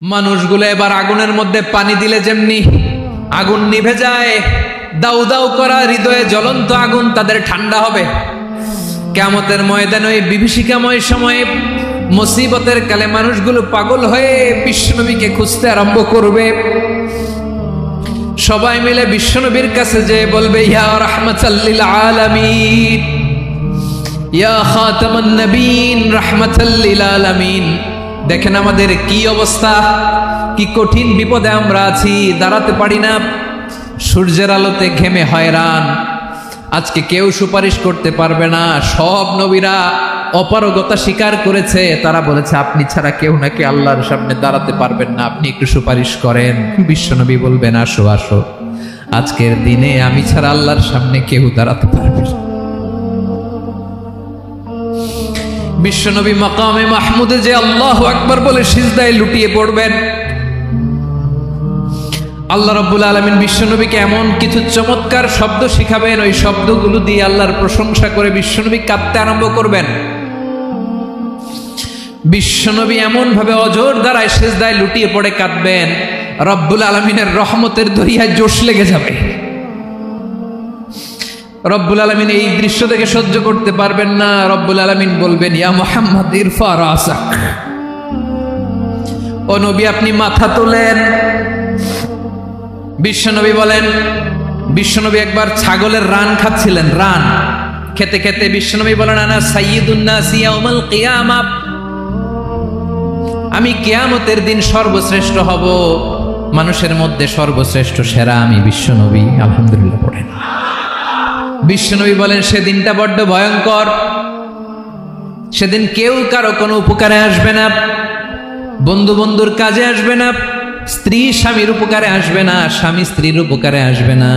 মানুষগুলো এবার আগুনের মধ্যে পানি দিলে যেমনি আগুন নিভে যায়, দাউ দাউ করা হৃদয়ে জ্বলন্ত আগুন তাদের ঠান্ডা হবে। কিয়ামতের ময়দানে ওই বিভীষিকাময় সময়ে মুসিবতের কালে মানুষগুলো পাগল হয়ে বিশ্বনবীকে খুঁজতে আরম্ভ করবে। সবাই মিলে বিশ্বনবীর কাছে যেয়ে বলবে, ইয়া রাহমাতাল লিল আলামিন, ইয়া খাতামান নবীন, রাহমাতাল লিল আলামিন। দেখেন আমাদের কি অবস্থা, কি কঠিন বিপদে আমরা আছি, দাঁড়াতে পারি না, সূর্যের আলোতে ঘেমে হয়রান। আজকে কেউ সুপারিশ করতে পারবে না। সব নবীরা অপারগতা স্বীকার করেছে, তারা বলেছে আপনি ছাড়া কেউ নাকি আল্লাহর সামনে দাঁড়াতে পারবেন না, আপনি একটু সুপারিশ করেন। বিশ্বনবী বলবেন, আসো আসো, আজকের দিনে আমি ছাড়া আল্লাহর সামনে কেউ দাঁড়াতে পারবে না। বিশ্বনবী মাকামে মাহমুদে যে আল্লাহু আকবার বলে সিজদায় লুটিয়ে পড়বেন। আল্লাহ রাব্বুল আলামিন বিশ্বনবীকে এমন কিছু চমৎকার শব্দ শিখাবেন, ওই শব্দগুলো দিয়ে আল্লাহর প্রশংসা করে বিশ্বনবী কাঁদতে আরম্ভ করবেন। বিশ্বনবী এমন ভাবে অজর দ্বারায় সিজদায় লুটিয়ে পড়ে কাঁদবেন, রব্বুল আলামিনের রহমতের দরিয়ায় জোশ লেগে যাবে। রব্বুল আলামিন এই দৃশ্য থেকে সহ্য করতে পারবেন না। রব্বুল আলামিন বলবেন, ইয়া মুহাম্মদ ইরফা রাসাক, ও নবী আপনি মাথা তোলেন। বিশ্বনবী বলেন, বিশ্বনবী একবার ছাগলের রান খাচ্ছিলেন, রান খেতে খেতে বিশ্বনবী বলেন, আনা সাইয়্যিদুন নাস ইয়াউমাল কিয়ামাহ, আমি কিয়ামতের দিন সর্বশ্রেষ্ঠ হব, মানুষের মধ্যে সর্বশ্রেষ্ঠ সেরা আমি বিশ্বনবী। আলহামদুলিল্লাহ পড়েন। বিশ্বনবী বলেন, সেদিনটা বড্ড ভয়ঙ্কর, সেদিন কেউ কারো কোনো উপকারে আসবে না, বন্ধু বন্ধুর কাজে আসবে না, স্ত্রী স্বামীর উপকারে আসবে না, স্বামী স্ত্রীর উপকারে আসবে না,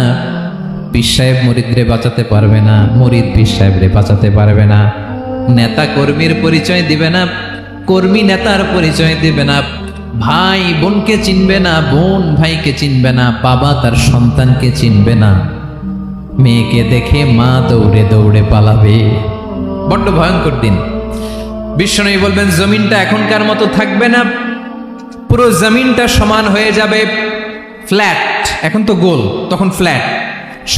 পীর সাহেব মুরিদরে বাঁচাতে পারবে না, মুরিদ পীর সাহেবরে বাঁচাতে পারবে না, নেতা কর্মীর পরিচয় দিবে না, কর্মী নেতার পরিচয় দিবে না, ভাই বোনকে চিনবে না, বোন ভাইকে চিনবে না, বাবা তার সন্তানকে চিনবে না, মেয়েকে দেখে মা দৌড়ে দৌড়ে পালাবে। বড্ড ভয়ঙ্কর দিন। বিশ্বনবী বলবেন, জমিনটা এখনকার মতো থাকবে না, পুরো জমিনটা সমান হয়ে যাবে, ফ্ল্যাট। এখন তো গোল, তখন ফ্ল্যাট।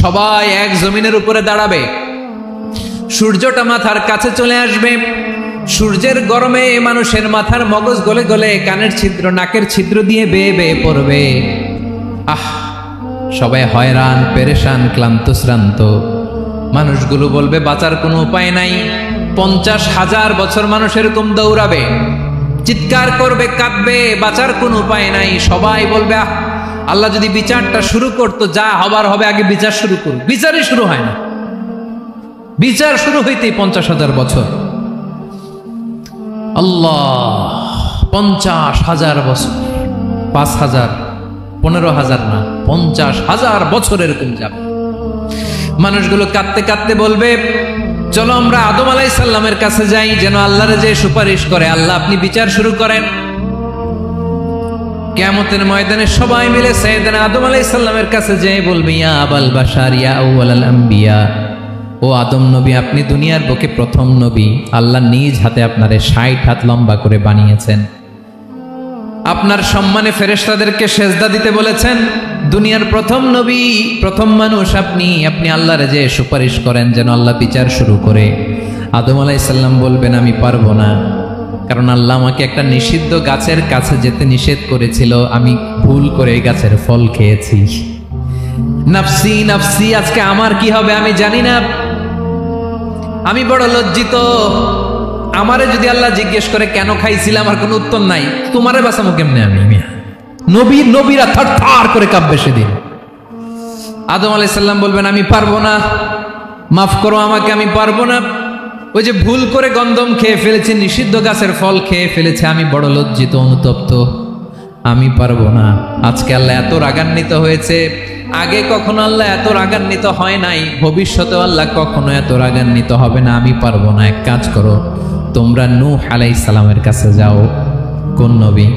সবাই এক জমিনের উপরে দাঁড়াবে, সূর্যটা মাথার কাছে চলে আসবে, সূর্যের গরমে মানুষের মাথার মগজ গলে গলে কানের ছিদ্র নাকের ছিদ্র দিয়ে বেয়ে বেয়ে পড়বে। আহ, সবাই হয়রান, পেরেশান, ক্লান্ত শ্রান্ত। মানুষগুলো বলবে বাঁচার কোনো উপায় নাই। 50,000 বছর মানুষ এরকম দৌড়াবে, চিৎকার করবে, কাঁদবে, বাঁচার কোনো উপায় নাই। সবাই বলবে, আল্লাহ যদি বিচারটা শুরু করতো, যা হবার হবে, আগে বিচার শুরু করুক। বিচারই শুরু হয় না, বিচার শুরু হইতেই 50,000 বছর। আল্লাহ, 50,000 বছর, 5,000, 15,000 না, 50,000 বছর এরকম যাবে। মানুষগুলো কাঁদতে কাঁদতে বলবে, চলো আমরা আদম আলাইহিস সালামের কাছে যাই, যেন আল্লাহরে যে সুপারিশ করে, আল্লাহ আপনি বিচার শুরু করেন। কিয়ামতের ময়দানে সবাই মিলে সাইয়েদনা আদম আলাইহিস সালামের কাছে যেয়ে বলবে, ইয়া আবাল বাশার, ইয়া আউয়ালাল আম্বিয়া, ও আদম নবী আপনি দুনিয়ার বুকে প্রথম নবী, আল্লাহ নিজ হাতে আপনারে 60 হাত লম্বা করে বানিয়েছেন, আপনার সম্মানে ফেরেশতাদেরকে সেজদা দিতে বলেছেন, দুনিয়ার প্রথম নবী, প্রথম মানুষ আপনি, আপনি আল্লাহরে যে সুপারিশ করেন যেন আল্লাহ বিচার শুরু করে। আদম আলাইহিস সালাম বলবেন, আমি পারবো না, কারণ আল্লাহ আমাকে একটা নিষিদ্ধ গাছের কাছে যেতে নিষেধ করেছিল, আমি ভুল করে এই গাছের ফল খেয়েছি। নাফসি নাফসি, আজকে আমার কি হবে আমি জানি না, আমি বড় লজ্জিত। আমারে যদি আল্লাহ জিজ্ঞেস করে কেন খাইছিলাম, আমার কোনো উত্তর নাই, তোমারে বাঁচাবো কেমনে আমি? নবীরা থার থার করে কাঁপবে সেদিন। আদম আলাইহিস সালাম বলবেন, আমি পারবো না, মাফ করো আমাকে, আমি পারবো না, ওই যে ভুল করে গন্ধম খেয়ে ফেলেছি, নিষিদ্ধ গাছের ফল খেয়ে ফেলেছে, আমি বড় লজ্জিত, অনুতপ্ত, আমি পারবো না। আজকে আল্লাহ এত রাগান্বিত হয়েছে, আগে কখনো আল্লাহ এত রাগান্বিত হয় নাই, ভবিষ্যতেও আল্লাহ কখনো এত রাগান্বিত হবে না, আমি পারবো না। এক কাজ করো, তোমরা নূহ আলাইহিস সালামের কাছে যাও। কোন নবী?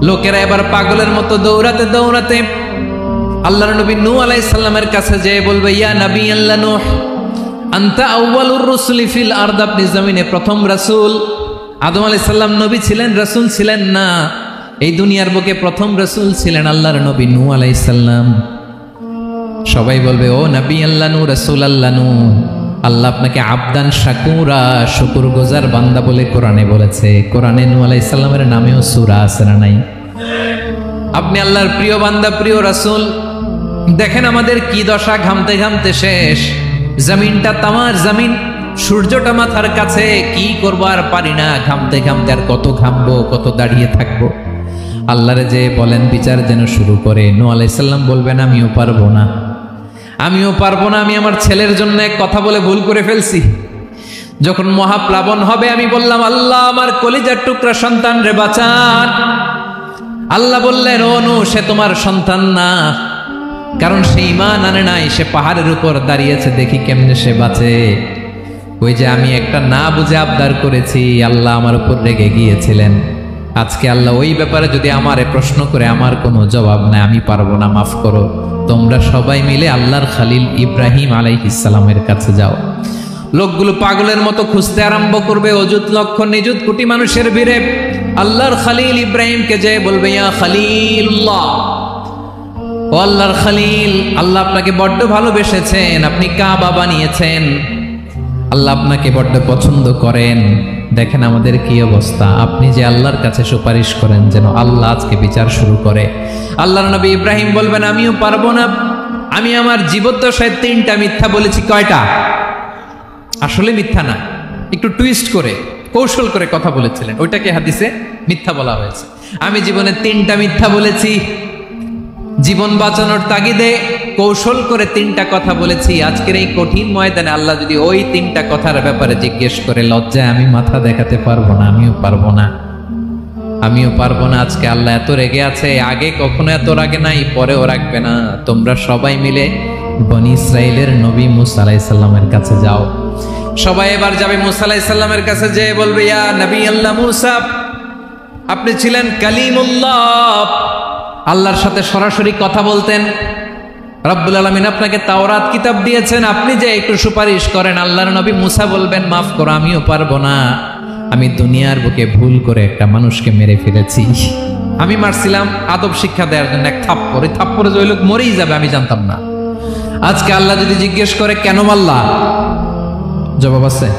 লোকেরা এবার পাগলের মতো দৌড়াতে দৌড়াতে আল্লাহর নবী নূহ আলাইহিস সালামের কাছে যেয়ে বলবে, ইয়া নবী আল্লাহ নূহ, আনতা আউয়ালুর রুসুলি ফিল আরদ, আপনি জমিনে প্রথম রাসূল। আদম আলাইহিস সালাম নবী ছিলেন, রাসূল ছিলেন না। এই দুনিয়ার বুকে প্রথম রাসূল ছিলেন আল্লাহর নবী নূহ আলাইহিস সালাম। সবাই বলবে, ও নবী আল্লাহ নূহ, রাসূল আল্লাহ নূহ, আল্লাহ আপনাকে আবদান শাকুরা, শুকরগুজার বান্দা বলে কোরআনে বলেছে। কোরআনে নূহ আলাইহিস সালামের নামেও সূরা আছে না নাই? আপনি আল্লাহর প্রিয় বান্দা, প্রিয় রাসূল। দেখেন আমাদের কি দশা, ঘামতে ঘামতে শেষ। জমিনটা তামার জমিন, সূর্যটা মাথার কাছে, কি করবো আর পারি না, ঘামতে ঘামতে আর কত ঘামবো, কত দাঁড়িয়ে থাকবো। আল্লাহরে যে বলেন বিচার যেন শুরু করে। নূহ আলাইহিস সালাম বলবেন, আমিও পারবো না, আমিও পারবো না। আমি আমার ছেলের জন্য এক কথা বলে ভুল করে ফেলছি। যখন মহাপ্লাবন হবে আমি বললাম, আল্লাহ আমার কলিজার টুকরা সন্তান রে বাঁচান। আল্লাহ বললেন, ও নূহ, সে তোমার সন্তান না, কারণ সে ঈমান আনে নাই, সে পাহাড়ের উপর দাঁড়িয়েছে, দেখি কেমনে সে বাঁচে। ওই যে আমি একটা না বুঝে আবদার করেছি, আল্লাহ আমার উপর রেগে গিয়েছিলেন। আজকে আল্লাহ ওই ব্যাপারে যদি আমারে প্রশ্ন করে, আমার কোনো জবাব নাই, আমি পারবো না, মাফ করো। তোমরা সবাই মিলে আল্লাহর খালিল ইব্রাহিম আলাইহিস সালামের কাছে যাও। লোকগুলো পাগলের মতো খুঁজতে আরম্ভ করবে, অযুত লক্ষ নিযুত কোটি মানুষের ভিড়ে আল্লাহর খালিল ইব্রাহিমকে যে বলবে, ইয়া খালিলুল্লাহ, ও আল্লাহর খালিল, আল্লাহ আপনাকে বড্ড ভালোবেসেছেন, আপনি কাবা বানিয়েছেন, আল্লাহ আপনাকে বড্ড পছন্দ করেন। দেখেন আমাদের কি অবস্থা। আপনি যে আল্লাহর কাছে সুপারিশ করেন যেন আল্লাহ আজকে বিচার শুরু করে। আল্লাহর নবী ইব্রাহিম বলবেন, আমিও পারবো না, আমি আমার জীবদ্দশায় 3টা মিথ্যা বলেছি। কয়টা? আসলে মিথ্যা না, একটু টুইস্ট করে কৌশল করে কথা বলেছিলেন, ওইটাকে হাদিসে মিথ্যা বলা হয়েছে। আমি জীবনে 3টা মিথ্যা বলেছি, জীবন বাঁচানোর তাগিদে কৌশল করে 3টা কথা বলেছি। আজকের এই কঠিন ময়দানে আল্লাহ যদি ওই 3টা কথার ব্যাপারে জিজ্ঞেস করে, লজ্জায় আমি মাথা দেখাতে পারবো না, আমিও পারবো না, আমিও পারবো না। আজকে আল্লাহ এত রেগে আছে, আগে কখনো এত রাগে নাই, পরেও রাখবে না। তোমরা সবাই মিলে বনি ইসরাইলের নবী মূসা আলাইহিস সালামের কাছে যাও। সবাই এবার যাবে মূসা আলাইহিস সালামের কাছে, যে বলবে, ইয়া নবী আল্লাহ মূসা, আপনি ছিলেন কালিমুল্লাহ, আল্লাহর সাথে সরাসরি কথা বলতেন। রব্বুল আলামিন আপনাকে তাওরাত কিতাব দিয়েছেন, আপনি যে একটু সুপারিশ করেন। আল্লাহর নবী মূসা বলবেন, মাফ করো, আমিও পারবো না, আমি দুনিয়ার বুকে ভুল করে একটা মানুষকে মেরে ফেলেছি। আমি মারছিলাম আদব শিক্ষা দেওয়ার জন্য, এক থাপ্পড়, এই থাপ্পড়ে যে ওই লোক মরেই যাবে আমি জানতাম না। আজকে আল্লাহ যদি জিজ্ঞেস করে কেন মারলা, জবাব আছে?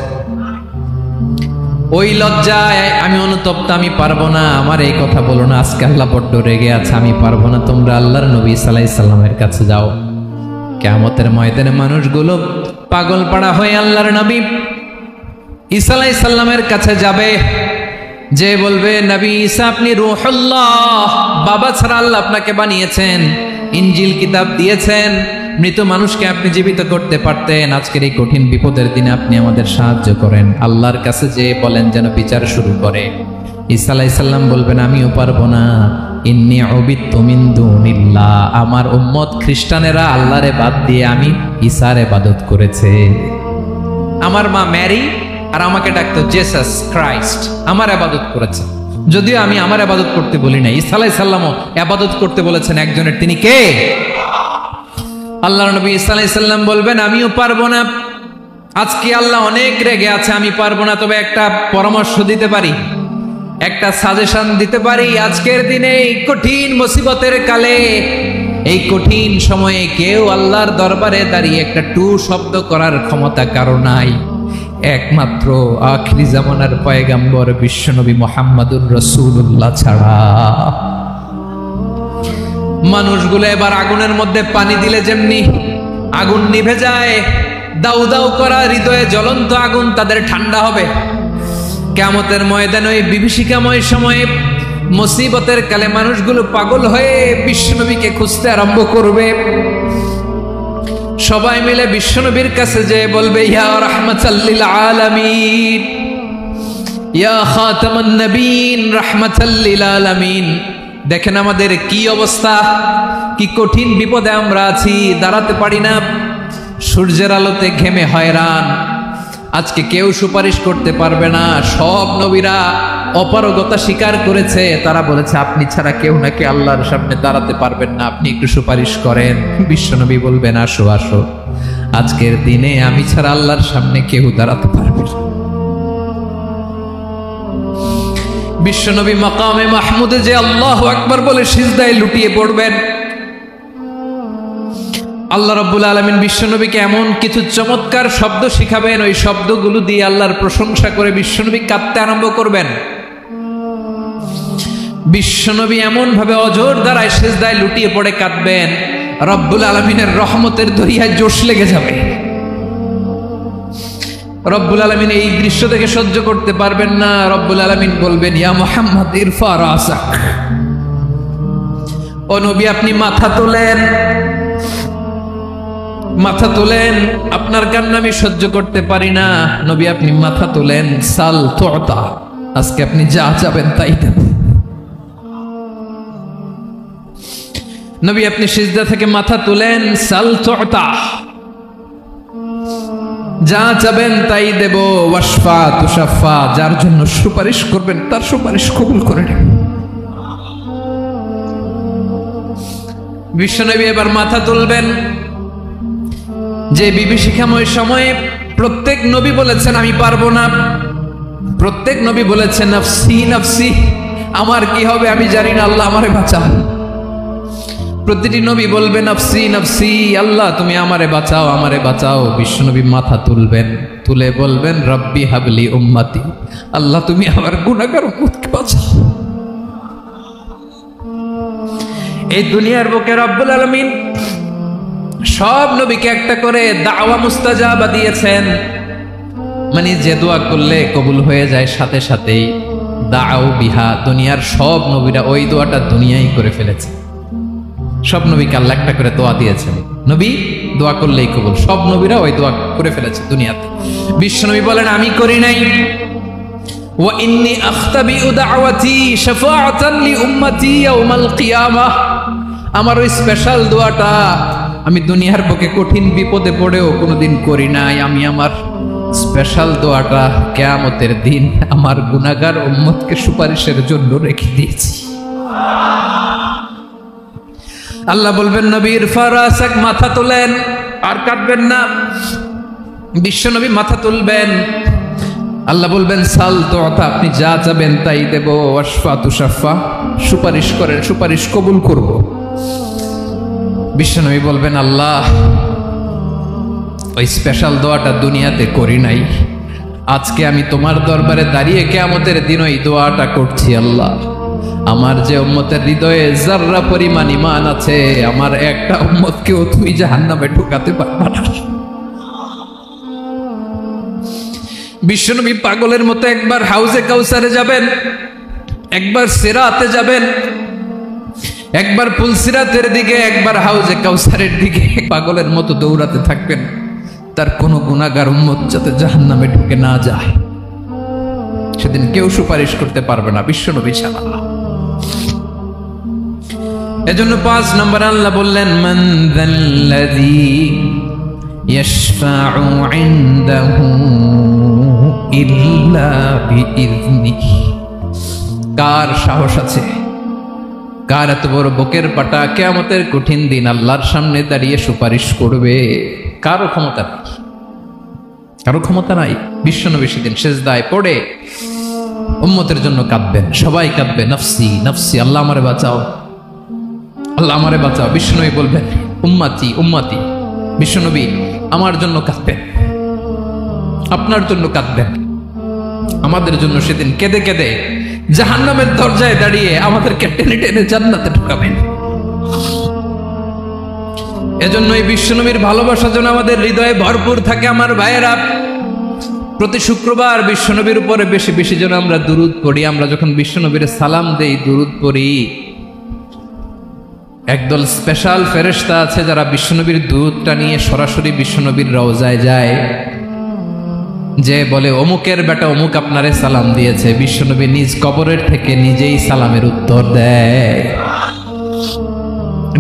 ওই লজ্জায় আমি অনুতপ্ত, আমি পারবো না, আমার এই কথা বলো না। আজকে আল্লাহ বড্ড রেগে আছে, আমি পারবো না। তোমরা আল্লাহর নবী ঈসা আলাইহিস সালামের কাছে যাও। কিয়ামতের ময়দানে মানুষগুলো পাগল পাড়া হয়ে আল্লাহর নবী ঈসা আলাইহিস সালামের কাছে যাবে, যে বলবে, নবী ঈসা আপনি রূহুল্লাহ, বাবা ছাড়া আল্লাহ আপনাকে বানিয়েছেন, ইনজিল কিতাব দিয়েছেন, মৃত মানুষকে আপনি জীবিত করতে পারতেন। আজকের এই কঠিন বিপদের দিনে আপনি আমাদের সাহায্য করেন। আল্লাহর কাছে যে বলেন যেন বিচার শুরু করে। ঈসা আলাইহিস সালাম বলবেন, আমিও পারবো না, ইন্নী উবিদতু মিন দুনিল্লাহ, আমার উম্মত খ্রিস্টানেরা আল্লাহরে বাদ দিয়ে আমি ঈসার ইবাদত করেছে। আমার মা ম্যারি আর আমাকে ডাকতো জেসাস ক্রাইস্ট, আমার ইবাদত করেছে। যদিও আমি আমার ইবাদত করতে বলি না, ঈসা আলাইহিস সালামও ইবাদত করতে বলেছেন একজনের, তিনি কে? আল্লাহর নবী ঈসা আলাইহিস সালাম বলবেন, আমিও পারবো না, আজকে আল্লাহ অনেক রেগে আছে, আমি পারবো না। তবে একটা পরামর্শ দিতে পারি, একটা সাজেশন দিতে পারি। আজকের দিনে এই কঠিন মুসিবতের কালে, এই কঠিন সময়ে কেউ আল্লাহর দরবারে দাঁড়িয়ে একটা টু শব্দ করার ক্ষমতা কারো নাই, একমাত্র আখিরি জামানার পয়গম্বর বিশ্বনবী মুহাম্মদুর রাসূলুল্লাহ ছাড়া। মানুষগুলো এবার আগুনের মধ্যে পানি দিলে যেমনি আগুন নিভে যায়, দাউ দাউ করা হৃদয়ে জ্বলন্ত আগুন তাদের ঠান্ডা হবে। কিয়ামতের ময়দানে ওই বিভীষিকাময় সময়ে, মুসিবতের কালে মানুষগুলো পাগল হয়ে বিশ্বনবীকে খুঁজতে আরম্ভ করবে। সবাই মিলে বিশ্বনবীর কাছে যে বলবে, ইয়া রাহমাতাল লিল আলামিন, ইয়া খাতামুন নবীন, রাহমাতাল লিল আলামিন। দেখেন আমাদের কি অবস্থা, কি কঠিন বিপদে আমরা আছি, দাঁড়াতে পারি না, সূর্যের আলোতে ঘেমে হয়রান। আজকে কেউ সুপারিশ করতে পারবে না। সব নবীরা অপারগতা স্বীকার করেছে, তারা বলেছে আপনি ছাড়া কেউ নাকি আল্লাহর সামনে দাঁড়াতে পারবেন না, আপনি একটু সুপারিশ করেন। বিশ্বনবী বলবেন, আসো আসো, আজকের দিনে আমি ছাড়া আল্লাহর সামনে কেউ দাঁড়াতে পারবে না। বিশ্বনবী মাকামে মাহমুদে যে আল্লাহু আকবার বলে সিজদায় লুটিয়ে পড়বেন, আল্লাহ রাব্বুল আলামিন বিশ্বনবীকে এমন কিছু চমৎকার শব্দ শিখাবেন, ওই শব্দগুলো দিয়ে আল্লাহর প্রশংসা করে বিশ্বনবী কাঁদতে আরম্ভ করবেন। বিশ্বনবী এমন ভাবে অজর দ্বারায় সিজদায় লুটিয়ে পড়ে কাঁদবেন, রব্বুল আলামিনের রহমতের দরিয়ায় জোশ লেগে যাবে। রব্বুল আলামিন এই দৃশ্য থেকে সহ্য করতে পারবেন না। রব্বুল আলামিন বলবেন, ইয়া মুহাম্মদ ইরফা রাসাক, ও নবী আপনি মাথা তোলেন, মাথা তোলেন, আপনার কান্না আমি সহ্য করতে পারি না। নবী আপনি মাথা তোলেন, সাল তুতা, আজকে আপনি যা চাবেন তাই দেব। নবী আপনি সিজদা থেকে মাথা তুলেন, সাল তুতা, যা চাবেন তাই দেব। ওয়াশফা তুশাফা, যার জন্য সুপারিশ করবেন তার সুপারিশ কবুল করে নেব। বিশ্বনবী এবার মাথা তুলবেন। যে বিভীষিকাময় সময়ে প্রত্যেক নবী বলেছেন আমি পারবো না, প্রত্যেক নবী বলেছেন নাফসি নাফসি, আমার কি হবে আমি জানি না, আল্লাহ আমারে বাঁচাও। প্রতিটি নবী বলবেন নাফসি নাফসি, আল্লাহ তুমি আমারে বাঁচাও আমারে বাঁচাও। বিশ্বনবী মাথা তুলবেন, তুলে বলবেন রব্বি হাবলি উম্মতি, আল্লাহ তুমি আমার গুনাহগার উম্মতকে বাঁচাও। এই দুনিয়ার বুকে রব্বুল আলামিন সব নবীকে একটা করে দাওয়া মুস্তাজাবা দিয়েছেন, মানে যে দোয়া করলে কবুল হয়ে যায় সাথে সাথেই। দাও বিহা, দুনিয়ার সব নবীরা ওই দোয়াটা দুনিয়ায় করে ফেলেছে। সব নবীকে আল্লাহ একটা করে দোয়া দিয়েছেন, নবী দোয়া করলেই কবুল। সব নবীরা ওই দোয়া করে ফেলেছে দুনিয়াতে। বিশ্বনবী বলেন আমি করি নাই। ওয়া ইন্নী আখতাবিউ দাওয়াতি শাফাআতান লি উম্মতি ইয়াউমাল কিয়ামাহ, আমার ওই স্পেশাল দোয়াটা আমি দুনিয়ার বুকে কঠিন বিপদে পড়েও কোনোদিন করি নাই। আমি আমার স্পেশাল দোয়াটা কিয়ামতের দিন আমার গুনাহগার উম্মতকে সুপারিশের জন্য রেখে দিয়েছি। আল্লাহ বলবেন নবী ইরফা রাসাক, মাথা তোলেন, আর কাটবেন না। বিশ্বনবী মাথা তুলবেন, আল্লাহ বলবেন সাল তুতা, আপনি যা চাবেন তাই দেব। ওয়াশফা তুশাফা, সুপারিশ করেন সুপারিশ কবুল করব। বিশ্বনবী বলবেন আল্লাহ ওই স্পেশাল দোয়াটা দুনিয়াতে করি নাই, আজকে আমি তোমার দরবারে দাঁড়িয়ে কিয়ামতের দিন ওই দোয়াটা করছি। আল্লাহ আমার যে উম্মতের হৃদয়ে যাররা পরিমাণ ঈমান আছে, আমার একটা উম্মতকেও তুমি জাহান্নামে ঢোকাতে পারবা না। বিশ্বনবী পাগলের মতো একবার হাউজে কাউসারে যাবেন, একবার সিরাতে যাবেন, একবার পুলসিরাতের দিকে, একবার হাউজে কাউসারের দিকে পাগলের মতো দৌড়াতে থাকবেন, তার কোনো গুনাহগার উম্মত যাতে জাহান্নামে ঢুকে না যায়। সেদিন কেউ সুপারিশ করতে পারবে না বিশ্বনবী ছাড়া। এজন্য 5 নম্বর আল্লাহ বললেন মান যাল্লাযী ইয়াশফাউ ইনদাহু ইল্লা বিইযনিহি, কার সাহস আছে, কার এত বড় বুকের পাটা কিয়ামতের কঠিন দিন আল্লাহর সামনে দাঁড়িয়ে সুপারিশ করবে? কারো ক্ষমতা নেই, কারো ক্ষমতা নাই। বিশ্বনবী সেদিন সিজদায় পড়ে উম্মতের জন্য কাঁদবেন, সবাই কাঁদবে নফসি নফসি, আল্লাহ আমারে বাঁচাও আল্লাহ আমারে বাঁচাও। বিশ্বনবী বলবেন উম্মতি উম্মতি, বিশ্বনবী আমার জন্য কাঁদবেন, আপনার জন্য কাঁদবেন, আমাদের জন্য সেদিন কেঁদে কেঁদে জাহান্নামের দরজায় দাঁড়িয়ে আমাদেরকে টেনে টেনে জান্নাতে ঢুকাবেন। এজন্য এই বিশ্বনবীর ভালোবাসা যেন আমাদের হৃদয়ে ভরপুর থাকে। আমার ভাইয়েরা, প্রতি শুক্রবার বিশ্বনবীর উপরে বেশি বেশি যেন আমরা দুরূদ পড়ি। আমরা যখন বিশ্বনবীর সালাম দেই, দুরূদ পড়ি, একদল স্পেশাল ফেরেশতা আছে যারা বিশ্বনবীর দুরূদটা নিয়ে সরাসরি বিশ্বনবীর রওজায় যায়, যে বলে অমুকের বেটা অমুক আপনারে সালাম দিয়েছে। বিশ্বনবী নিজ কবরের থেকে নিজেই সালামের উত্তর দেয়।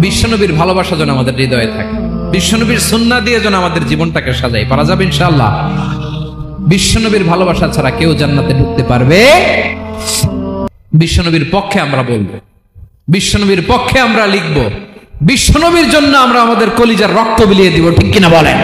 বিশ্বনবীর ভালোবাসা যেন আমাদের হৃদয়ে থাকে, বিশ্বনবীর সুন্নাহ দিয়ে যেন আমাদের জীবনটাকে সাজাই। পারা যাবে ইনশাআল্লাহ। বিশ্বনবীর ভালোবাসা ছাড়া কেউ জান্নাতে ঢুকতে পারবে? বিশ্বনবীর পক্ষে আমরা বলবো, বিশ্বনবীর পক্ষে আমরা লিখবো, বিশ্বনবীর জন্য আমরা আমাদের কলিজার রক্ত বিলিয়ে দিব, ঠিক কিনা বলেন?